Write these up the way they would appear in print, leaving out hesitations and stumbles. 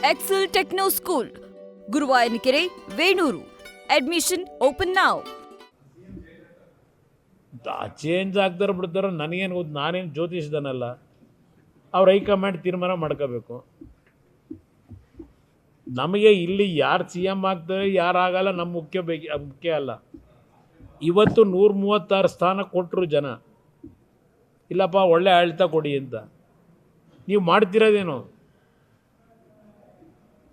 Excel Techno school, Guruvayanakere, Venur. Admission open now. Change ಆಗ್ತಾರ ಬಿಡ್ತಾರೋ ನನಗೇನು ಗೊತ್ತು, ನಾನೇನು ಜ್ಯೋತಿಷ್ದನಲ್ಲ. ಅವ್ರು ಹೈಕಮಾಂಡ್ ತೀರ್ಮಾನ ಮಾಡ್ಕೋಬೇಕು. ನಮಗೆ ಇಲ್ಲಿ ಯಾರು ಸಿ ಎಮ್ ಆಗ್ತಾರೆ ಯಾರಾಗಲ್ಲ ನಮ್ಮ ಮುಖ್ಯ ಅಲ್ಲ. ಇವತ್ತು 136 ಸ್ಥಾನ ಕೊಟ್ಟರು ಜನ, ಇಲ್ಲಪ್ಪ ಒಳ್ಳೆ ಆಡಳಿತ ಕೊಡಿ ಅಂತ. ನೀವು ಮಾಡ್ತಿರೋದೇನು?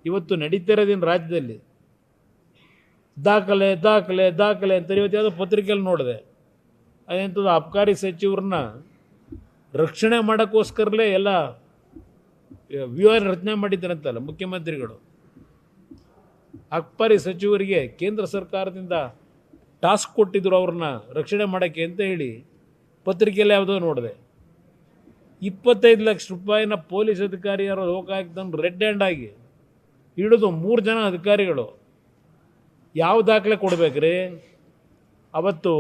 ಇವತ್ತು ನಡೀತಿರೋದೇನು ರಾಜ್ಯದಲ್ಲಿ? ದಾಖಲೆ ದಾಖಲೆ ದಾಖಲೆ ಅಂತ ಇವತ್ತು ಯಾವುದೋ ಪತ್ರಿಕೆಯಲ್ಲಿ ನೋಡಿದೆ. ಅದಂಥದ್ದು ಅಬಕಾರಿ ಸಚಿವರನ್ನ ರಕ್ಷಣೆ ಮಾಡೋಕ್ಕೋಸ್ಕರಲೇ ಎಲ್ಲ ವ್ಯೂಹ ರಚನೆ ಮಾಡಿದ್ದಾರಂತಲ್ಲ ಮುಖ್ಯಮಂತ್ರಿಗಳು. ಅಬಕಾರಿ ಸಚಿವರಿಗೆ ಕೇಂದ್ರ ಸರ್ಕಾರದಿಂದ ಟಾಸ್ಕ್ ಕೊಟ್ಟಿದ್ದರು ಅವ್ರನ್ನ ರಕ್ಷಣೆ ಮಾಡೋಕ್ಕೆ ಅಂತ ಹೇಳಿ ಪತ್ರಿಕೆಯಲ್ಲಿ ಯಾವುದೋ ನೋಡಿದೆ. 25 ಲಕ್ಷ ರೂಪಾಯಿನ ಪೊಲೀಸ್ ಅಧಿಕಾರಿಯರು ಲೋಕಾಯುಕ್ತನ ರೆಡ್ ಹ್ಯಾಂಡ್ ಆಗಿ ಹಿಡಿದು 3 ಜನ ಅಧಿಕಾರಿಗಳು ಯಾವ ದಾಖಲೆ ಕೊಡಬೇಕ್ರಿ? ಅವತ್ತು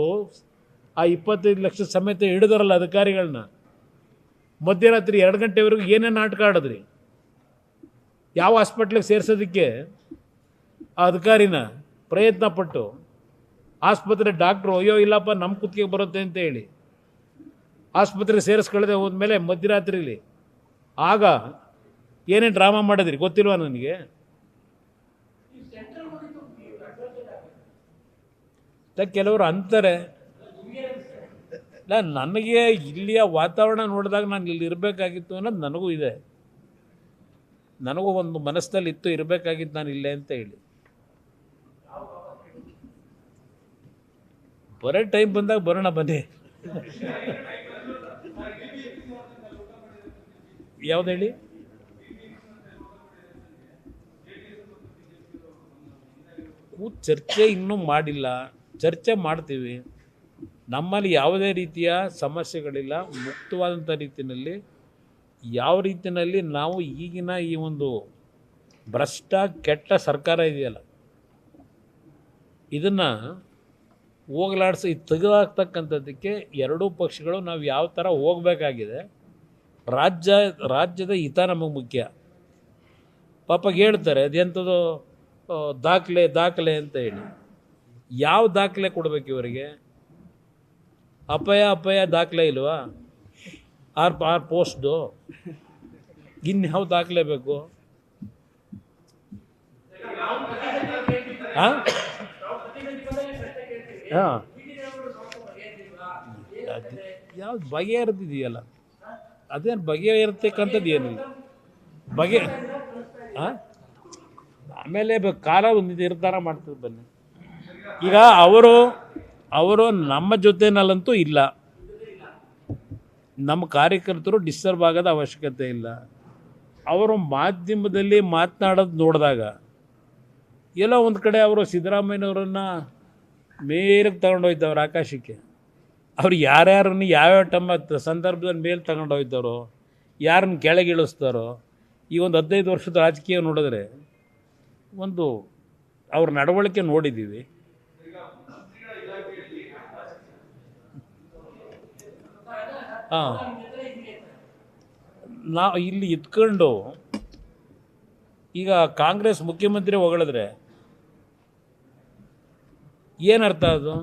ಆ 25 ಲಕ್ಷ ಸಮೇತ ಹಿಡಿದಾರಲ್ಲ ಅಧಿಕಾರಿಗಳನ್ನ, ಮಧ್ಯರಾತ್ರಿ 2 ಗಂಟೆವರೆಗೂ ಏನೇನು ನಾಟಕ ಆಡಿದ್ರಿ? ಯಾವ ಹಾಸ್ಪಿಟ್ಲಿಗೆ ಸೇರಿಸೋದಕ್ಕೆ ಆ ಅಧಿಕಾರಿನ ಪ್ರಯತ್ನ ಪಟ್ಟು ಆಸ್ಪತ್ರೆ ಡಾಕ್ಟ್ರು ಅಯ್ಯೋ ಇಲ್ಲಪ್ಪ ನಮ್ಮ ಕುತ್ತಿಗೆ ಬರುತ್ತೆ ಅಂತ ಹೇಳಿ ಆಸ್ಪತ್ರೆಗೆ ಸೇರಿಸ್ಕೊಳ್ಳದೆ ಹೋದ್ಮೇಲೆ ಮಧ್ಯರಾತ್ರಿಲಿ ಆಗ ಏನೇನು ಡ್ರಾಮಾ ಮಾಡಿದ್ರಿ ಗೊತ್ತಿಲ್ವಾ ನನಗೆ? ಕೆಲವರು ಅಂತಾರೆ. ನನಗೆ ಇಲ್ಲಿಯ ವಾತಾವರಣ ನೋಡಿದಾಗ ನಾನು ಇಲ್ಲಿ ಇರಬೇಕಾಗಿತ್ತು ಅನ್ನೋದು ನನಗೂ ಇದೆ. ನನಗೂ ಒಂದು ಮನಸ್ಸಲ್ಲಿ ಇತ್ತು ಇರಬೇಕಾಗಿತ್ತು ನಾನು ಇಲ್ಲೇ ಅಂತ ಹೇಳಿ. ಬರೋ ಟೈಮ್ ಬಂದಾಗ ಬರೋಣ ಬನ್ನಿ. ಯಾವ್ದು ಹೇಳಿ? ಚರ್ಚೆ ಇನ್ನೂ ಮಾಡಿಲ್ಲ, ಚರ್ಚೆ ಮಾಡ್ತೀವಿ. ನಮ್ಮಲ್ಲಿ ಯಾವುದೇ ರೀತಿಯ ಸಮಸ್ಯೆಗಳಿಲ್ಲ. ಮುಕ್ತವಾದಂಥ ರೀತಿಯಲ್ಲಿ ಯಾವ ರೀತಿಯಲ್ಲಿ ನಾವು ಈಗಿನ ಈ ಒಂದು ಭ್ರಷ್ಟ ಕೆಟ್ಟ ಸರ್ಕಾರ ಇದೆಯಲ್ಲ ಇದನ್ನು ಹೋಗಲಾಡಿಸಿ ತೆಗೆದಾಕ್ತಕ್ಕಂಥದ್ದಕ್ಕೆ ಎರಡೂ ಪಕ್ಷಗಳು ನಾವು ಯಾವ ಥರ ಹೋಗಬೇಕಾಗಿದೆ. ರಾಜ್ಯದ ಹಿತ ನಮಗೆ ಮುಖ್ಯ. ಪಾಪ ಹೇಳ್ತಾರೆ ಅದೆಂಥದ್ದು ದಾಖಲೆ ಅಂತ ಹೇಳಿ. ಯಾವ ದಾಖಲೆ ಕೊಡಬೇಕು ಇವರಿಗೆ? ಅಪಾಯ ದಾಖಲೆ ಇಲ್ವಾ? ಆರ್ ಪೋಸ್ಟ್ದು ಇನ್ಯಾವ ದಾಖಲೆ ಬೇಕು? ಹಾಂ ಯಾವ್ದು ಬಗೆಹರಿದಿದೆಯಲ್ಲ ಅದೇನು ಬಗೆಹರಿತಕ್ಕಂಥದ್ದು ಏನಿಲ್ಲ. ಆಮೇಲೆ ಕಾಲ ಒಂದು ನಿರ್ಧಾರ ಮಾಡ್ತದೆ ಬನ್ನಿ. ಈಗ ಅವರು ನಮ್ಮ ಜೊತೆನಲ್ಲಂತೂ ಇಲ್ಲ. ನಮ್ಮ ಕಾರ್ಯಕರ್ತರು ಡಿಸ್ಟರ್ಬ್ ಆಗೋದ ಅವಶ್ಯಕತೆ ಇಲ್ಲ. ಅವರು ಮಾಧ್ಯಮದಲ್ಲಿ ಮಾತನಾಡೋದು ನೋಡಿದಾಗ ಎಲ್ಲೋ ಒಂದು ಕಡೆ ಅವರು ಸಿದ್ದರಾಮಯ್ಯನವರನ್ನು ಮೇಲಕ್ಕೆ ತಗೊಂಡೋಗ್ತವ್ರು ಆಕಾಶಕ್ಕೆ. ಅವ್ರು ಯಾರ್ಯಾರನ್ನು ಯಾವ್ಯಾವ ಸಂದರ್ಭದಲ್ಲಿ ಮೇಲೆ ತಗೊಂಡೋಗ್ತಾರೋ, ಯಾರನ್ನು ಕೆಳಗಿಳಿಸ್ತಾರೋ, ಈ ಒಂದು 15 ವರ್ಷದ ರಾಜಕೀಯ ನೋಡಿದ್ರೆ ಒಂದು ಅವ್ರ ನಡವಳಿಕೆ ನೋಡಿದ್ದೀವಿ. ನಾವು ಇಲ್ಲಿ ಇದ್ಕೊಂಡು ಈಗ ಕಾಂಗ್ರೆಸ್ ಮುಖ್ಯಮಂತ್ರಿ ಹೊಗಳಿದ್ರೆ ಏನರ್ಥ? ಅದು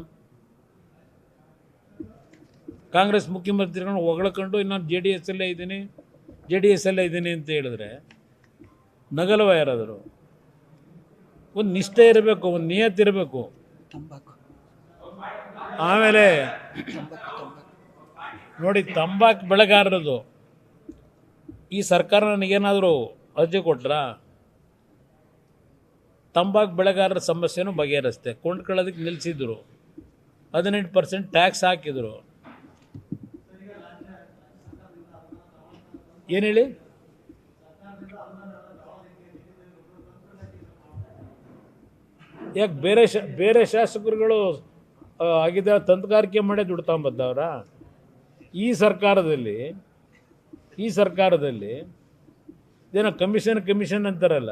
ಕಾಂಗ್ರೆಸ್ ಮುಖ್ಯಮಂತ್ರಿಗಳನ್ನ ಹೊಗಳ್ಕೊಂಡು ಇನ್ನೊಂದು ಜೆ ಡಿ ಎಸ್ ಅಲ್ಲೇ ಇದ್ದೀನಿ ಅಂತ ಹೇಳಿದ್ರೆ ನಗಲ್ವ ಯಾರಾದರೂ? ಒಂದು ನಿಷ್ಠೆ ಇರಬೇಕು, ಒಂದು ನಿಯತ್ತಿರಬೇಕು. ಆಮೇಲೆ ನೋಡಿ, ತಂಬಾಕು ಬೆಳೆಗಾರರದು ಈ ಸರ್ಕಾರ ನನಗೇನಾದರೂ ಅರ್ಜಿ ಕೊಟ್ರಾ? ತಂಬಾಕು ಬೆಳೆಗಾರರ ಸಮಸ್ಯೆನೂ ಬಗೆಹರಿಸ್ತೆ. ಕೊಂಡ್ಕೊಳ್ಳೋದಕ್ಕೆ ನಿಲ್ಲಿಸಿದ್ರು, 18% ಟ್ಯಾಕ್ಸ್ ಹಾಕಿದರು. ಏನು ಹೇಳಿ? ಯಾಕೆ ಬೇರೆ ಶಾಸಕರುಗಳು ಆಗಿದ್ದ ತಂತ್ರಗಾರಿಕೆ ಮಾಡೇ ದುಡ್ಡು ತಗೊಂಬದ್ದವ್ರ? ಈ ಸರ್ಕಾರದಲ್ಲಿ ಏನೋ ಕಮಿಷನ್ ಅಂತಾರಲ್ಲ,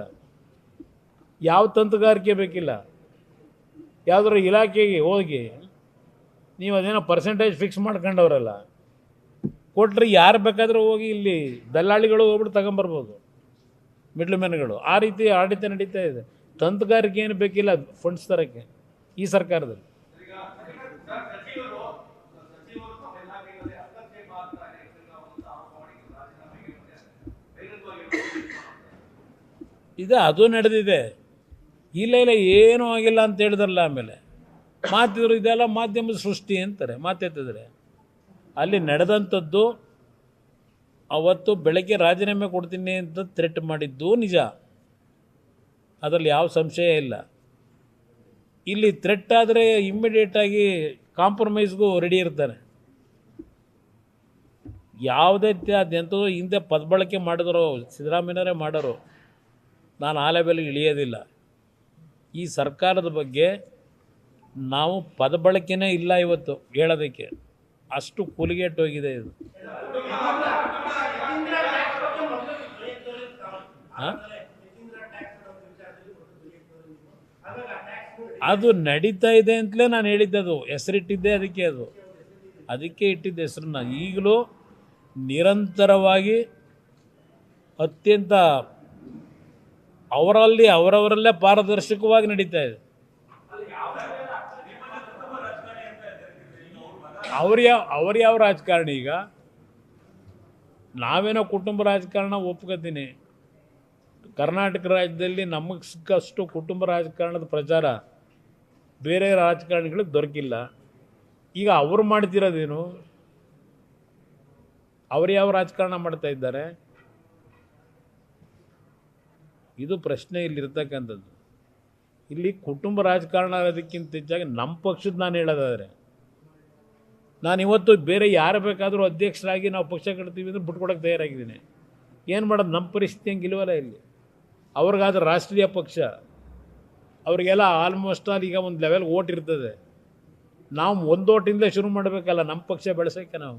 ಯಾವ ತಂತ್ರಗಾರಿಕೆ ಬೇಕಿಲ್ಲ. ಯಾವುದಾದ್ರು ಇಲಾಖೆಗೆ ಹೋಗಿ ನೀವು ಅದೇನೋ ಪರ್ಸೆಂಟೇಜ್ ಫಿಕ್ಸ್ ಮಾಡ್ಕೊಂಡವ್ರಲ್ಲ, ಕೊಟ್ಟರೆ ಯಾರು ಬೇಕಾದರೂ ಹೋಗಿ ಇಲ್ಲಿ ದಲ್ಲಾಳಿಗಳು ಹೋಗ್ಬಿಟ್ಟು ತಗೊಂಬರ್ಬೋದು. ಮಿಡ್ಲ್ ಮ್ಯಾನ್ಗಳು. ಆ ರೀತಿ ಆಡಳಿತ ನಡೀತಾ ಇದೆ. ತಂತ್ರಗಾರಿಕೆ ಏನು ಬೇಕಿಲ್ಲ ಫಂಡ್ಸ್ ತರೋಕ್ಕೆ ಈ ಸರ್ಕಾರದಲ್ಲಿ. ಇದೆ, ಅದು ನಡೆದಿದೆ. ಇಲ್ಲ ಏನೂ ಆಗಿಲ್ಲ ಅಂತ ಹೇಳಿದ್ರಲ್ಲ. ಆಮೇಲೆ ಮಾತಿದ್ರು ಇದೆಲ್ಲ ಮಾಧ್ಯಮದ ಸೃಷ್ಟಿ ಅಂತಾರೆ ಮಾತೆತ್ತಿದ್ರೆ. ಅಲ್ಲಿ ನಡೆದಂಥದ್ದು ಅವತ್ತು ಬೆಳಗ್ಗೆ ರಾಜೀನಾಮೆ ಕೊಡ್ತೀನಿ ಅಂತ ಥ್ರೆಟ್ ಮಾಡಿದ್ದು ನಿಜ, ಅದರಲ್ಲಿ ಯಾವ ಸಂಶಯ ಇಲ್ಲ. ಇಲ್ಲಿ ಥ್ರೆಟ್ ಆದರೆ ಇಮ್ಮಿಡಿಯೇಟಾಗಿ ಕಾಂಪ್ರಮೈಸ್ಗೂ ರೆಡಿ ಇರ್ತಾರೆ. ಯಾವುದೇ ಅದೆಂಥದ್ದು ಹಿಂದೆ ಪದಬಳಕೆ ಮಾಡಿದ್ರು ಸಿದ್ದರಾಮಯ್ಯನವರೇ ಮಾಡೋರು. ನಾನು ಆ ಲೆವೆಲ್ಗೆ ಇಳಿಯೋದಿಲ್ಲ. ಈ ಸರ್ಕಾರದ ಬಗ್ಗೆ ನಾವು ಪದಬಳಕೆನೇ ಇಲ್ಲ ಇವತ್ತು ಹೇಳೋದಕ್ಕೆ, ಅಷ್ಟು ಕೂಲಿಗೆಟ್ಟೋಗಿದೆ ಇದು. ಅದು ನಡೀತಾ ಇದೆ ಅಂತಲೇ ನಾನು ಹೇಳಿದ್ದದು, ಹೆಸರಿಟ್ಟಿದ್ದೆ ಅದಕ್ಕೆ. ಅದಕ್ಕೆ ಇಟ್ಟಿದ್ದ ಹೆಸರನ್ನ ಈಗಲೂ ನಿರಂತರವಾಗಿ ಅತ್ಯಂತ ಅವರವರಲ್ಲೇ ಪಾರದರ್ಶಕವಾಗಿ ನಡೀತಾ ಇದೆ. ಅವ್ರು ಯಾವ ರಾಜಕಾರಣಿ? ಈಗ ನಾವೇನೋ ಕುಟುಂಬ ರಾಜಕಾರಣ ಒಪ್ಕೋತೀನಿ. ಕರ್ನಾಟಕ ರಾಜ್ಯದಲ್ಲಿ ನಮಗೆ ಸಿಕ್ಕಷ್ಟು ಕುಟುಂಬ ರಾಜಕಾರಣದ ಪ್ರಚಾರ ಬೇರೆ ರಾಜಕಾರಣಿಗಳಿಗೆ ದೊರಕಿಲ್ಲ. ಈಗ ಅವರು ಮಾಡ್ತಿರೋದೇನು? ಅವ್ರು ಯಾವ ರಾಜಕಾರಣ ಮಾಡ್ತಾ ಇದ್ದಾರೆ? ಇದು ಪ್ರಶ್ನೆ ಇಲ್ಲಿರ್ತಕ್ಕಂಥದ್ದು. ಇಲ್ಲಿ ಕುಟುಂಬ ರಾಜಕಾರಣ ಆಗೋದಕ್ಕಿಂತ ಹೆಚ್ಚಾಗಿ ನಮ್ಮ ಪಕ್ಷದ ನಾನು ಹೇಳೋದಾದರೆ, ನಾನು ಇವತ್ತು ಬೇರೆ ಯಾರು ಬೇಕಾದರೂ ಅಧ್ಯಕ್ಷರಾಗಿ ನಾವು ಪಕ್ಷ ಕಟ್ತೀವಿ ಅಂದರೆ ಬಿಟ್ಕೊಡೋಕ್ಕೆ ತಯಾರಾಗಿದ್ದೀನಿ. ಏನು ಮಾಡೋದು? ನಮ್ಮ ಪರಿಸ್ಥಿತಿ ಹಂಗಿಲ್ವಲ್ಲ. ಇಲ್ಲಿ ಅವ್ರಿಗಾದ್ರೆ ರಾಷ್ಟ್ರೀಯ ಪಕ್ಷ, ಅವರಿಗೆಲ್ಲ ಆಲ್ಮೋಸ್ಟ್ ಆಲ್ ಈಗ ಒಂದು ಲೆವೆಲ್ ಓಟ್ ಇರ್ತದೆ. ನಾವು ಒಂದು ಓಟಿಂದ ಶುರು ಮಾಡಬೇಕಲ್ಲ ನಮ್ಮ ಪಕ್ಷ ಬೆಳೆಸೋಕ್ಕೆ. ನಾವು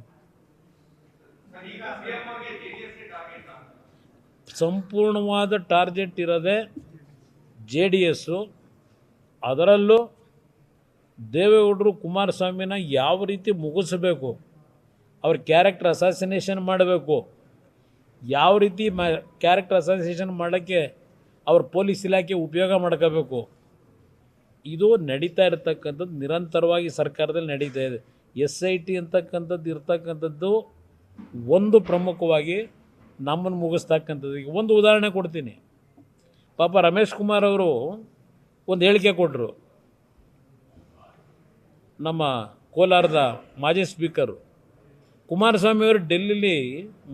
ಸಂಪೂರ್ಣವಾದ ಟಾರ್ಗೆಟ್ ಇರೋದೇ JDS. ಅದರಲ್ಲೂ ದೇವೇಗೌಡರು ಕುಮಾರಸ್ವಾಮಿನ ಯಾವ ರೀತಿ ಮುಗಿಸಬೇಕು, ಅವ್ರ ಕ್ಯಾರೆಕ್ಟರ್ ಅಸಾಸಿನೇಷನ್ ಮಾಡಬೇಕು, ಯಾವ ರೀತಿ ಕ್ಯಾರೆಕ್ಟರ್ ಅಸಾಸಿನೇಷನ್ ಮಾಡೋಕ್ಕೆ ಅವ್ರ ಪೊಲೀಸ್ ಇಲಾಖೆ ಉಪಯೋಗ ಮಾಡ್ಕೋಬೇಕು, ಇದು ನಡೀತಾ ಇರತಕ್ಕಂಥದ್ದು ನಿರಂತರವಾಗಿ ಸರ್ಕಾರದಲ್ಲಿ ನಡೀತಾ ಇದೆ. SIT ಅಂತಕ್ಕಂಥದ್ದು ಇರ್ತಕ್ಕಂಥದ್ದು ಒಂದು ಪ್ರಮುಖವಾಗಿ ನಮ್ಮನ್ನು ಮುಗಿಸ್ತಕ್ಕಂಥದ್ದು. ಈಗ ಒಂದು ಉದಾಹರಣೆ ಕೊಡ್ತೀನಿ. ಪಾಪ ರಮೇಶ್ ಕುಮಾರ್ ಅವರು ಒಂದು ಹೇಳಿಕೆ ಕೊಟ್ಟರು. ನಮ್ಮ ಕೋಲಾರದ ಮಾಜಿ ಸ್ಪೀಕರು ಕುಮಾರಸ್ವಾಮಿ ಅವರು ಡೆಲ್ಲಿಲಿ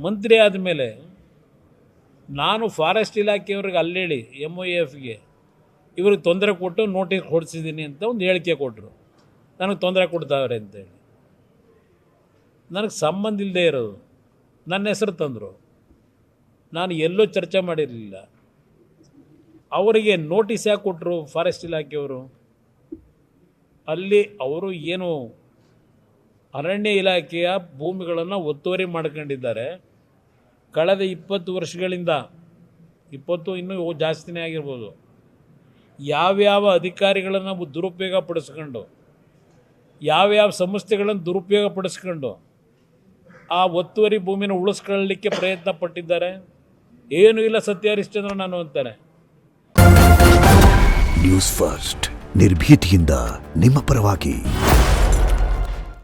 ಮಂತ್ರಿ ಆದಮೇಲೆ ನಾನು ಫಾರೆಸ್ಟ್ ಇಲಾಖೆಯವ್ರಿಗೆ ಅಲ್ಲೇಳಿ MOFಗೆ ಇವ್ರಿಗೆ ತೊಂದರೆ ಕೊಟ್ಟು ನೋಟಿಸ್ ಹೊಡಿಸಿದ್ದೀನಿ ಅಂತ ಒಂದು ಹೇಳಿಕೆ ಕೊಟ್ಟರು. ನನಗೆ ತೊಂದರೆ ಕೊಡ್ತಾವ್ರೆ ಅಂತೇಳಿ. ನನಗೆ ಸಂಬಂಧ ಇಲ್ಲದೆ ಇರೋದು ನನ್ನ ಹೆಸರು ತಂದರು. ನಾನು ಎಲ್ಲೂ ಚರ್ಚೆ ಮಾಡಿರಲಿಲ್ಲ. ಅವರಿಗೆ ನೋಟಿಸ್ ಯಾಕೆ ಕೊಟ್ಟರು ಫಾರೆಸ್ಟ್ ಇಲಾಖೆಯವರು? ಅಲ್ಲಿ ಅವರು ಏನು ಅರಣ್ಯ ಇಲಾಖೆಯ ಭೂಮಿಗಳನ್ನು ಒತ್ತುವರಿ ಮಾಡ್ಕೊಂಡಿದ್ದಾರೆ. ಕಳೆದ 20 ವರ್ಷಗಳಿಂದ, 20 ಇನ್ನೂ ಜಾಸ್ತಿನೇ ಆಗಿರ್ಬೋದು, ಯಾವ್ಯಾವ ಅಧಿಕಾರಿಗಳನ್ನು ದುರುಪಯೋಗ ಪಡಿಸ್ಕೊಂಡು, ಯಾವ್ಯಾವ ಸಂಸ್ಥೆಗಳನ್ನು ದುರುಪಯೋಗ ಪಡಿಸ್ಕೊಂಡು ಆ ಒತ್ತುವರಿ ಭೂಮಿನ ಉಳಿಸ್ಕೊಳ್ಳಲಿಕ್ಕೆ ಪ್ರಯತ್ನ ಪಟ್ಟಿದ್ದಾರೆ. ಏನೂ ಇಲ್ಲ ಸತ್ಯ ಹರಿಶ್ಚಂದ್ರ ನಾನು ಅಂತಾರೆ. ನ್ಯೂಸ್ ಫಸ್ಟ್, ನಿರ್ಭೀತಿಯಿಂದ ನಿಮ್ಮ ಪರವಾಗಿ.